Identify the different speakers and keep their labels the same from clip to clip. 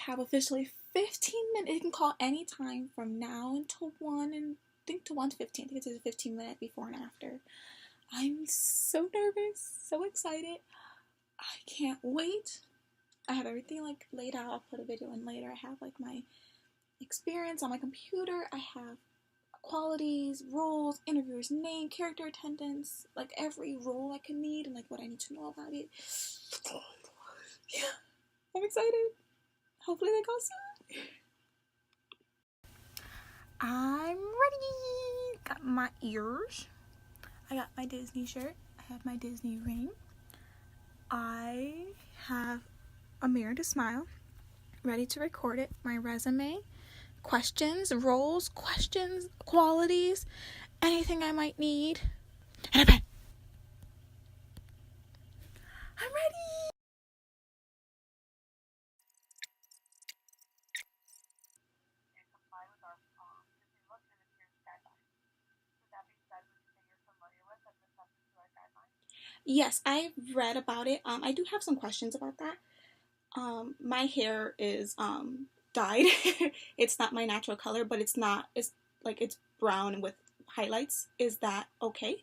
Speaker 1: have officially 15 minutes. You can call any time from now until 1 and I think to 1:15. I think it's a 15-minute before and after. I'm so nervous, so excited. I can't wait. I have everything like laid out. I'll put a video in later. I have like my experience on my computer. I have qualities, roles, interviewers' name, character attendants, like every role I could need and like what I need to know about it. Yeah, I'm excited. Hopefully they go soon. I'm ready. Got my ears. I got my Disney shirt. I have my Disney ring. I have a mirror to smile. Ready to record it. My resume. Questions, roles, questions, qualities, anything I might need. And a pen. I'm ready. Yes, I've read about it. I do have some questions about that. My hair is dyed. It's not my natural color, but it's like it's brown with highlights. Is that okay?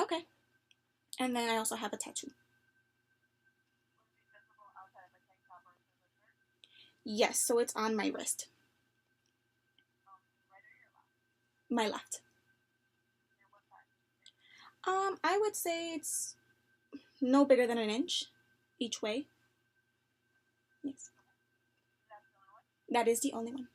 Speaker 1: Okay. And then I also have a tattoo. Yes, so it's on my wrist. My left. I would say it's no bigger than an inch each way. Yes. That is the only one.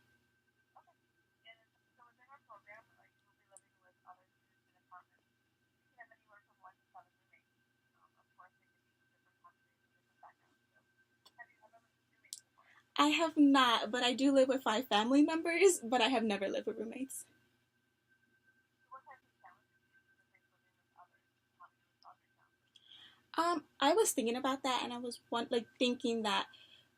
Speaker 1: I have not, but I do live with 5 family members, but I have never lived with roommates. I was thinking about that, and I was thinking that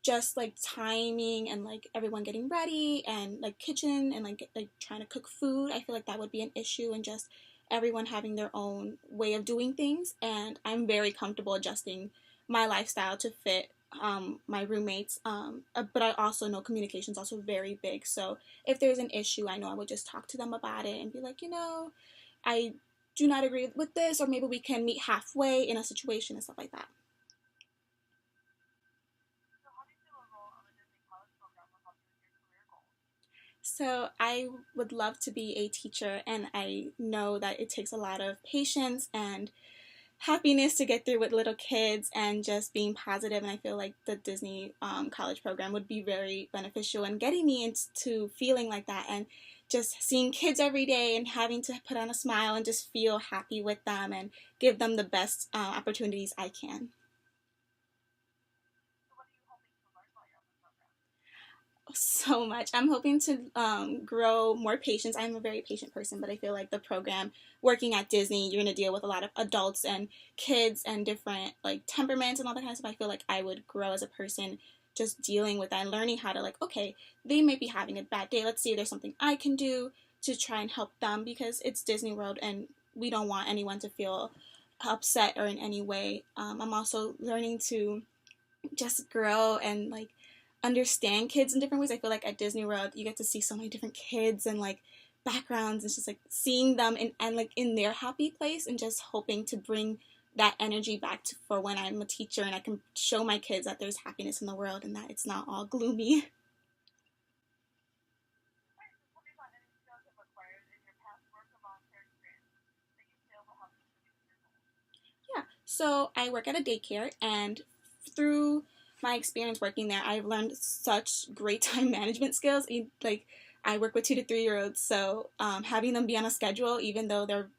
Speaker 1: just like timing and like everyone getting ready and like kitchen and like trying to cook food, I feel like that would be an issue, and just everyone having their own way of doing things. And I'm very comfortable adjusting my lifestyle to fit my roommates. But I also know communication is also very big. So if there's an issue, I know I would just talk to them about it and be like, I do not agree with this, or maybe we can meet halfway in a situation and stuff like that. So I would love to be a teacher, and I know that it takes a lot of patience and happiness to get through with little kids and just being positive. And I feel like the Disney college program would be very beneficial in getting me into feeling like that, and just seeing kids every day and having to put on a smile and just feel happy with them and give them the best opportunities I can. So much. I'm hoping to grow more patience. I'm a very patient person, but I feel like the program, working at Disney, you're going to deal with a lot of adults and kids and different like temperaments and all that kind of stuff. I feel like I would grow as a person just dealing with that and learning how to like, okay, they might be having a bad day. Let's see if there's something I can do to try and help them, because it's Disney World and we don't want anyone to feel upset or in any way. I'm also learning to just grow and like understand kids in different ways. I feel like at Disney World you get to see so many different kids and like backgrounds. It's just like seeing them and like in their happy place, and just hoping to bring that energy back for when I'm a teacher and I can show my kids that there's happiness in the world and that it's not all gloomy. Yeah, so I work at a daycare, and through my experience working there, I've learned such great time management skills. Like, I work with 2 to 3 year olds, so having them be on a schedule, even though they're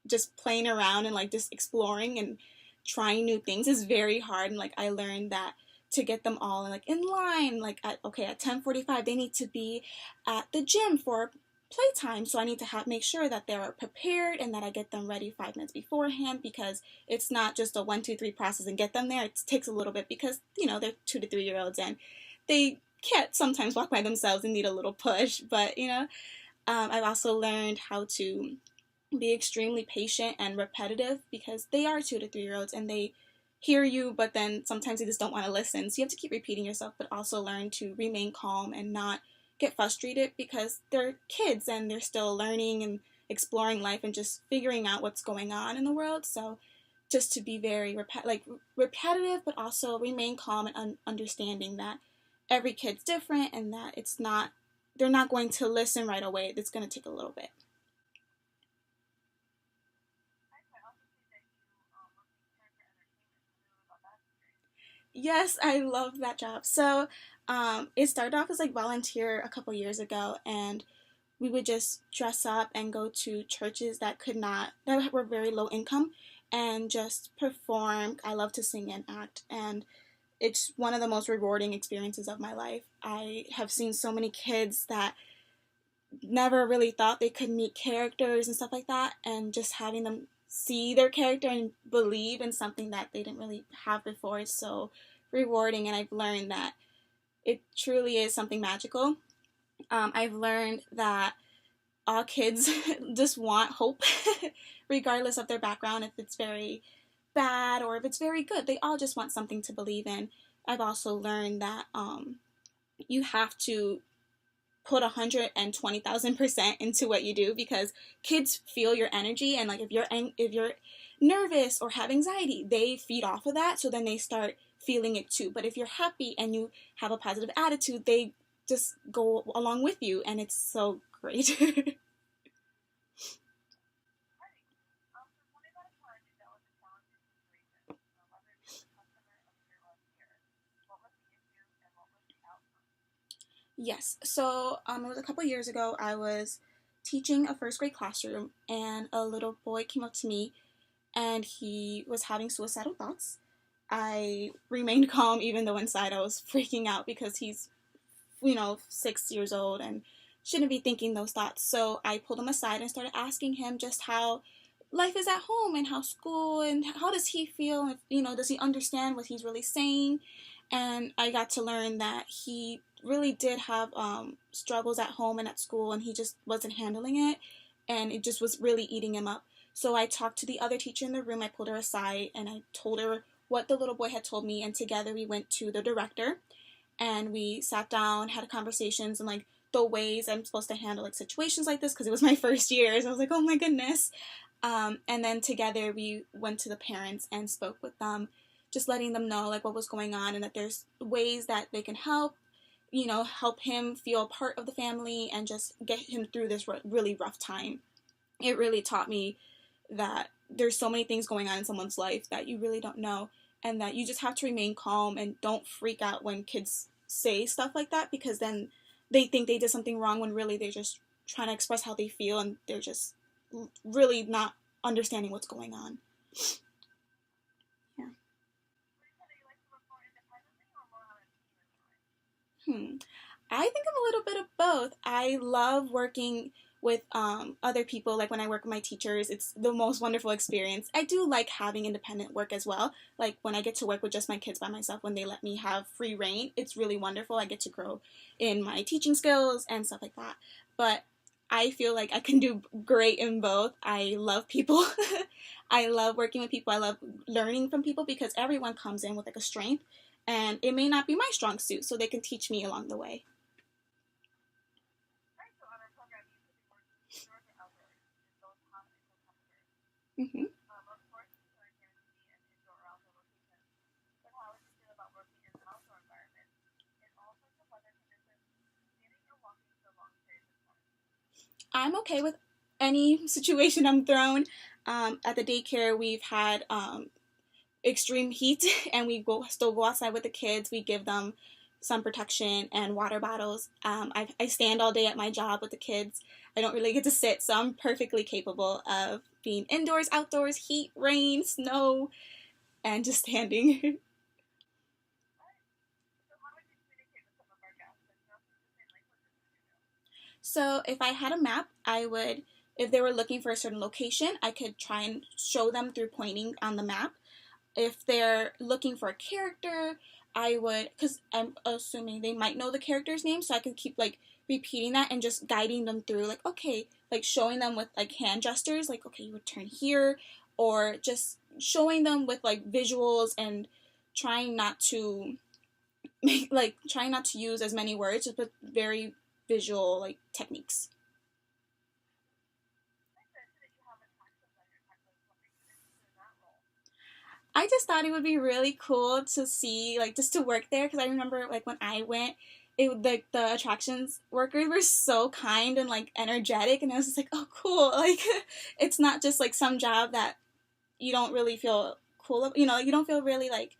Speaker 1: just playing around and like just exploring and trying new things, is very hard. And like I learned that to get them all in line, like at 10:45 they need to be at the gym for playtime, so I need to make sure that they're prepared and that I get them ready 5 minutes beforehand, because it's not just a 1, 2, 3 process and get them there. It takes a little bit because they're 2 to 3 year olds and they can't sometimes walk by themselves and need a little push. But I've also learned how to be extremely patient and repetitive, because they are 2 to 3 year olds and they hear you, but then sometimes they just don't want to listen. So you have to keep repeating yourself, but also learn to remain calm and not get frustrated because they're kids and they're still learning and exploring life and just figuring out what's going on in the world. So just to be very repetitive, but also remain calm and understanding that every kid's different and that they're not going to listen right away. It's going to take a little bit. Yes, I love that job. So it started off as like volunteer a couple years ago, and we would just dress up and go to churches that were very low income, and just perform. I love to sing and act, and it's one of the most rewarding experiences of my life. I have seen so many kids that never really thought they could meet characters and stuff like that, and just having them see their character and believe in something that they didn't really have before is so rewarding. And I've learned that it truly is something magical. I've learned that all kids just want hope, regardless of their background, if it's very bad or if it's very good. They all just want something to believe in. I've also learned that you have to put 120,000% into what you do, because kids feel your energy, and like if you're nervous or have anxiety, they feed off of that, so then they start feeling it too. But if you're happy and you have a positive attitude, they just go along with you, and it's so great. Yes. So it was a couple years ago. I was teaching a first grade classroom, and a little boy came up to me, and he was having suicidal thoughts. I remained calm, even though inside I was freaking out because he's, 6 years old and shouldn't be thinking those thoughts. So I pulled him aside and started asking him just how life is at home and how school and how does he feel, and does he understand what he's really saying. And I got to learn that he really did have struggles at home and at school, and he just wasn't handling it, and it just was really eating him up. So I talked to the other teacher in the room. I pulled her aside and I told her what the little boy had told me, and together we went to the director and we sat down, had conversations, and like the ways I'm supposed to handle like situations like this, because it was my first year. So I was like, oh my goodness. And then together we went to the parents and spoke with them, just letting them know like what was going on, and that there's ways that they can help, help him feel part of the family and just get him through this really rough time. It really taught me that there's so many things going on in someone's life that you really don't know, and that you just have to remain calm and don't freak out when kids say stuff like that, because then they think they did something wrong when really they're just trying to express how they feel, and they're just really not understanding what's going on. Yeah. I think I'm a little bit of both. I love working with other people. Like when I work with my teachers, it's the most wonderful experience. I do like having independent work as well. Like when I get to work with just my kids by myself, when they let me have free reign, it's really wonderful. I get to grow in my teaching skills and stuff like that. But I feel like I can do great in both. I love people. I love working with people. I love learning from people, because everyone comes in with like a strength, and it may not be my strong suit, so they can teach me along the way. Hmm. I'm okay with any situation I'm thrown. At the daycare, we've had extreme heat, and still go outside with the kids. We give them sun protection and water bottles. I stand all day at my job with the kids. I don't really get to sit, so I'm perfectly capable of being indoors, outdoors, heat, rain, snow, and just standing. So if I had a map, if they were looking for a certain location, I could try and show them through pointing on the map. If they're looking for a character, I would, because I'm assuming they might know the character's name, so I could keep like repeating that and just guiding them through, like, okay, like showing them with like hand gestures, like, okay, you would turn here, or just showing them with like visuals and trying not to trying not to use as many words, but very visual like techniques. I just thought it would be really cool to see, like, just to work there, because I remember, like, when I went, the attractions workers were so kind and, like, energetic, and I was just like, oh, cool, like, it's not just, like, some job that you don't really feel cool, you don't feel really, like,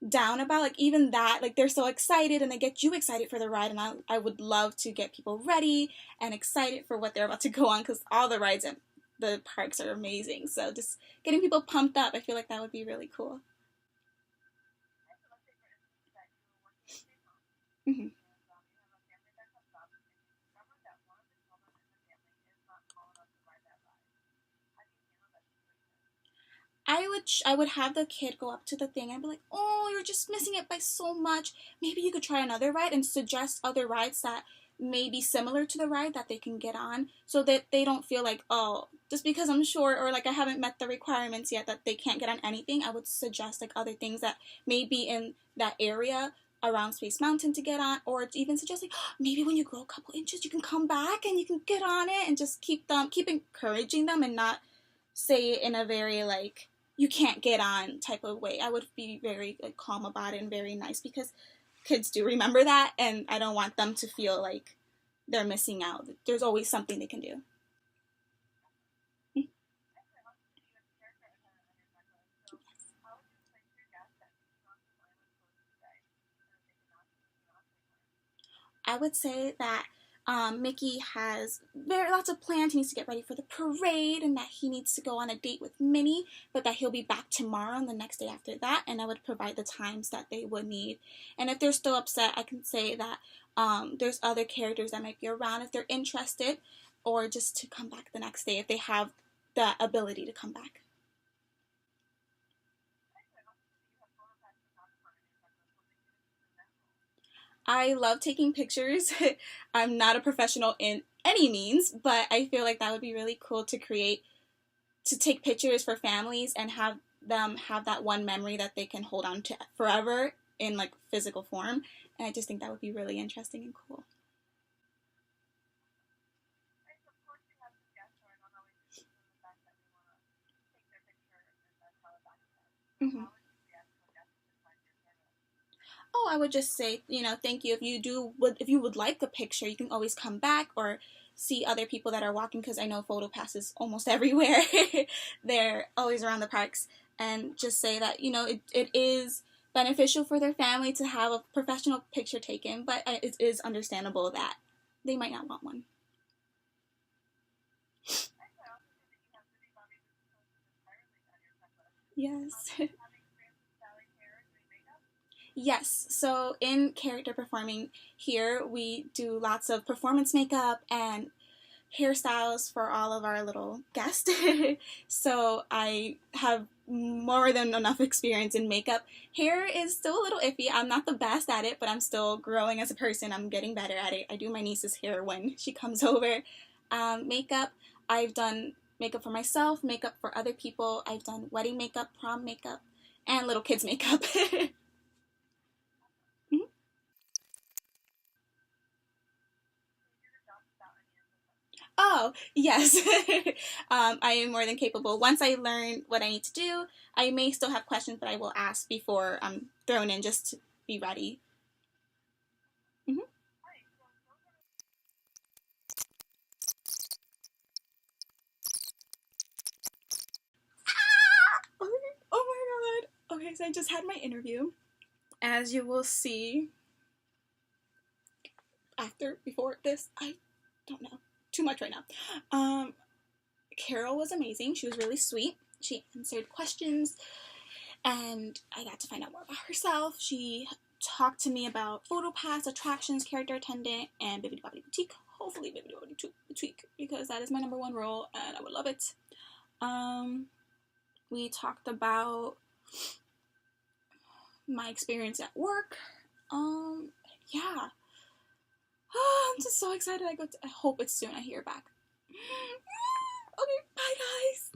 Speaker 1: down about, like, even that, like, they're so excited, and they get you excited for the ride, and I would love to get people ready and excited for what they're about to go on, because all the rides and the parks are amazing, so just getting people pumped up, I feel like that would be really cool. Hmm. I would have the kid go up to the thing and be like, "Oh, you're just missing it by so much. Maybe you could try another ride," and suggest other rides that may be similar to the ride that they can get on, so that they don't feel like, oh, just because I'm short or like I haven't met the requirements yet that they can't get on anything. I would suggest like other things that may be in that area around Space Mountain to get on, or even suggest like, oh, maybe when you grow a couple inches you can come back and you can get on it, and just keep encouraging them and not say it in a very like you can't get on type of way. I would be very like calm about it and very nice, because kids do remember that, and I don't want them to feel like they're missing out. There's always something they can do. I would say that Mickey has very lots of plans. He needs to get ready for the parade, and that he needs to go on a date with Minnie, but that he'll be back tomorrow and the next day after that. And I would provide the times that they would need. And if they're still upset, I can say that there's other characters that might be around if they're interested, or just to come back the next day if they have the ability to come back. I love taking pictures. I'm not a professional in any means, but I feel like that would be really cool to take pictures for families and have them have that one memory that they can hold on to forever in like physical form. And I just think that would be really interesting and cool. Hmm. Oh, I would just say, thank you. If you would like a picture, you can always come back or see other people that are walking, because I know photo passes almost everywhere. They're always around the parks, and just say that it is beneficial for their family to have a professional picture taken, but it is understandable that they might not want one. Yes. Yes, so in character performing here, we do lots of performance makeup and hairstyles for all of our little guests. So I have more than enough experience in makeup. Hair is still a little iffy. I'm not the best at it, but I'm still growing as a person. I'm getting better at it. I do my niece's hair when she comes over. Makeup, I've done makeup for myself, makeup for other people. I've done wedding makeup, prom makeup, and little kids makeup. Oh, yes. I am more than capable. Once I learn what I need to do, I may still have questions, but I will ask before I'm thrown in just to be ready. Hmm. Oh my god. Okay, so I just had my interview. As you will see before this, I don't know. Too much right now. Um, Carol was amazing. She was really sweet. She answered questions, and I got to find out more about herself. She talked to me about PhotoPass, attractions, character attendant, and Bibbidi Bobbidi Boutique. Hopefully, Bibbidi Bobbidi Boutique, because that is my number one role, and I would love it. Um, we talked about my experience at work. Yeah. I'm just so excited. I hope it's soon I hear back. Okay, bye guys.